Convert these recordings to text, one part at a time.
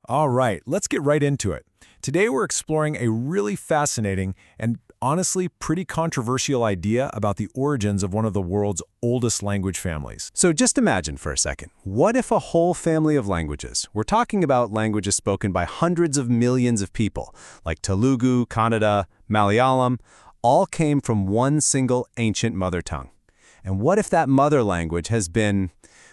All right, let's get right into it. Today we're exploring a really fascinating and honestly pretty controversial idea about the origins of one of the world's oldest language families. So just imagine for a second, what if a whole family of languages, we're talking about languages spoken by hundreds of millions of people, like Telugu, Kannada, Malayalam, all came from one single ancient mother tongue? And what if that mother language has been,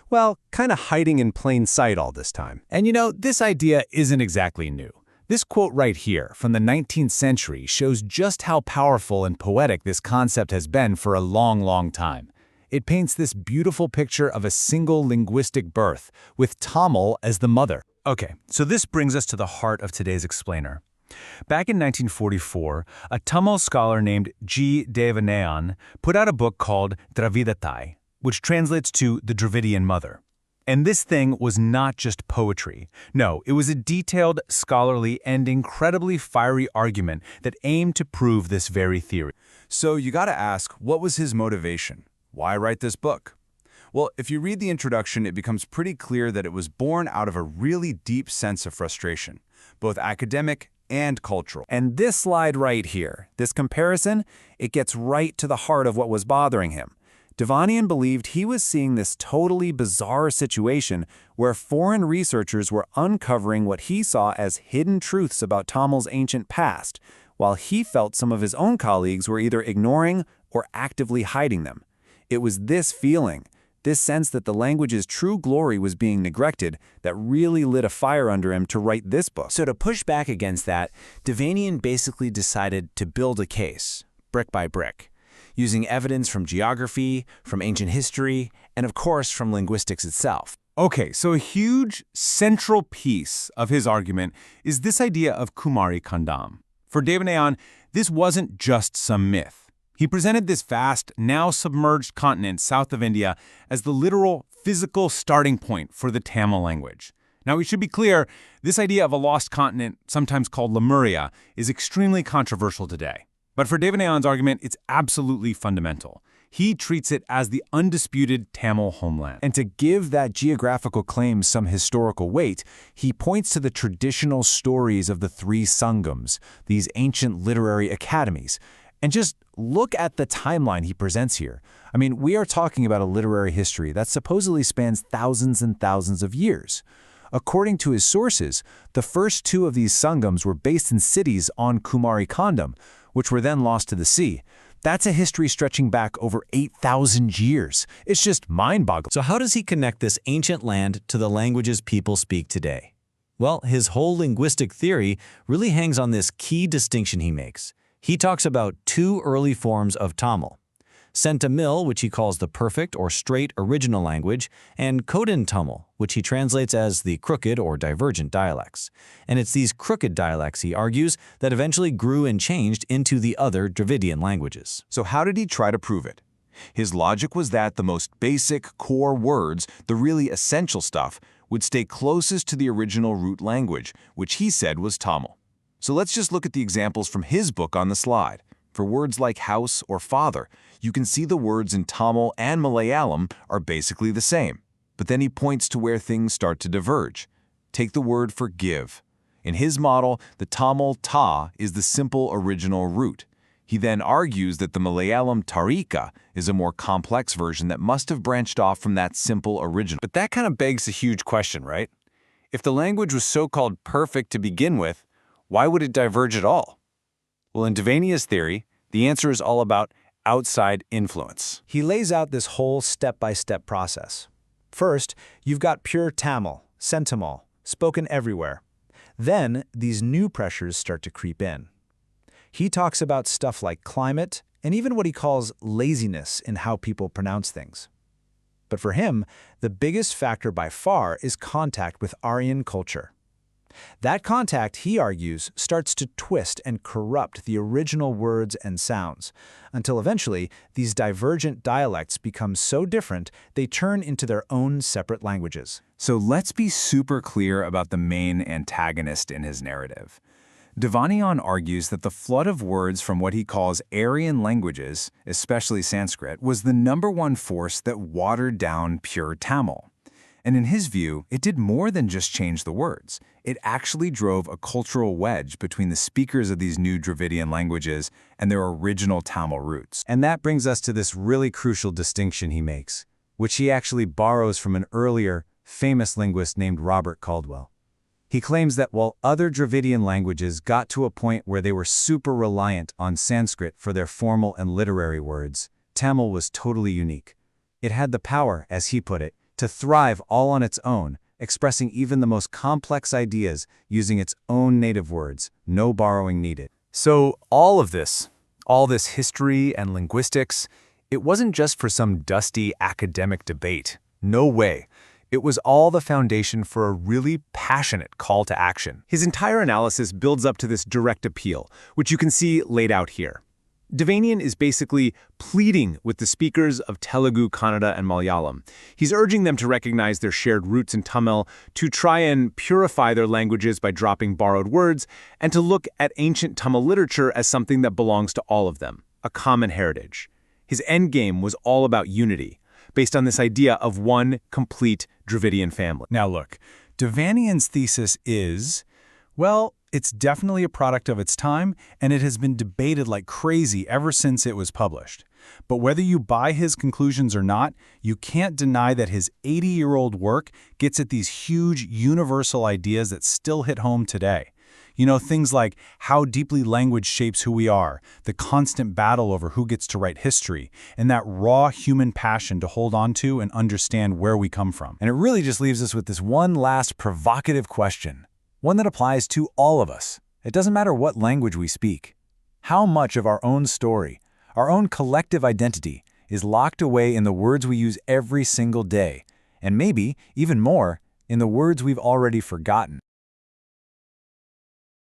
well, kind of hiding in plain sight all this time? And this idea isn't exactly new. This quote right here from the 19th century shows just how powerful and poetic this concept has been for a long, long time. It paints this beautiful picture of a single linguistic birth, with Tamil as the mother. Okay, so this brings us to the heart of today's explainer. Back in 1944, a Tamil scholar named G. Devanayan put out a book called Dravidatai, which translates to the Dravidian mother. And this thing was not just poetry. No, it was a detailed, scholarly, and incredibly fiery argument that aimed to prove this very theory. So you gotta ask, what was his motivation? Why write this book? Well, if you read the introduction, it becomes pretty clear that it was born out of a really deep sense of frustration, both academic and cultural. And this slide right here, this comparison, it gets right to the heart of what was bothering him. Devanian believed he was seeing this totally bizarre situation where foreign researchers were uncovering what he saw as hidden truths about Tamil's ancient past, while he felt some of his own colleagues were either ignoring or actively hiding them. It was this feeling, this sense that the language's true glory was being neglected, that really lit a fire under him to write this book. So to push back against that, Devanian basically decided to build a case, brick by brick, using evidence from geography, from ancient history, and of course from linguistics itself. Okay, so a huge central piece of his argument is this idea of Kumari Kandam. For Devanayan, this wasn't just some myth. He presented this vast, now submerged continent south of India as the literal physical starting point for the Tamil language. Now, we should be clear, this idea of a lost continent, sometimes called Lemuria, is extremely controversial today. But for Devanayan's argument, it's absolutely fundamental. He treats it as the undisputed Tamil homeland. And to give that geographical claim some historical weight, he points to the traditional stories of the three Sangams, these ancient literary academies. And just look at the timeline he presents here. I mean, we are talking about a literary history that supposedly spans thousands and thousands of years. According to his sources, the first two of these Sangams were based in cities on Kumari Kandam, which were then lost to the sea. That's a history stretching back over 8,000 years. It's just mind-boggling. So how does he connect this ancient land to the languages people speak today? Well, his whole linguistic theory really hangs on this key distinction he makes. He talks about two early forms of Tamil: Centamil, which he calls the perfect or straight original language, and Kodan Tamil, which he translates as the crooked or divergent dialects. And it's these crooked dialects, he argues, that eventually grew and changed into the other Dravidian languages. So how did he try to prove it? His logic was that the most basic, core words, the really essential stuff, would stay closest to the original root language, which he said was Tamil. So let's just look at the examples from his book on the slide. For words like house or father, you can see the words in Tamil and Malayalam are basically the same. But then he points to where things start to diverge. Take the word for give. In his model, the Tamil ta is the simple original root. He then argues that the Malayalam tarika is a more complex version that must have branched off from that simple original. But that kind of begs a huge question, right? If the language was so-called perfect to begin with, why would it diverge at all? Well, in Devanian's theory, the answer is all about outside influence. He lays out this whole step-by-step process. First, you've got pure Tamil, Centamil, spoken everywhere. Then, these new pressures start to creep in. He talks about stuff like climate and even what he calls laziness in how people pronounce things. But for him, the biggest factor by far is contact with Aryan culture. That contact, he argues, starts to twist and corrupt the original words and sounds, until eventually these divergent dialects become so different they turn into their own separate languages. So let's be super clear about the main antagonist in his narrative. Devanian argues that the flood of words from what he calls Aryan languages, especially Sanskrit, was the #1 force that watered down pure Tamil. And in his view, it did more than just change the words. It actually drove a cultural wedge between the speakers of these new Dravidian languages and their original Tamil roots. And that brings us to this really crucial distinction he makes, which he actually borrows from an earlier, famous linguist named Robert Caldwell. He claims that while other Dravidian languages got to a point where they were super reliant on Sanskrit for their formal and literary words, Tamil was totally unique. It had the power, as he put it, to thrive all on its own, expressing even the most complex ideas using its own native words, no borrowing needed. So all this history and linguistics, it wasn't just for some dusty academic debate. No way. It was all the foundation for a really passionate call to action. His entire analysis builds up to this direct appeal, which you can see laid out here. Devanian is basically pleading with the speakers of Telugu, Kannada, and Malayalam. He's urging them to recognize their shared roots in Tamil, to try and purify their languages by dropping borrowed words, and to look at ancient Tamil literature as something that belongs to all of them, a common heritage. His endgame was all about unity, based on this idea of one complete Dravidian family. Now look, Devanian's thesis is, well, it's definitely a product of its time, and it has been debated like crazy ever since it was published. But whether you buy his conclusions or not, you can't deny that his 80-year-old work gets at these huge universal ideas that still hit home today. You know, things like how deeply language shapes who we are, the constant battle over who gets to write history, and that raw human passion to hold on to and understand where we come from. And it really just leaves us with this one last provocative question. One that applies to all of us. It doesn't matter what language we speak. How much of our own story, our own collective identity, is locked away in the words we use every single day, and maybe, even more, in the words we've already forgotten?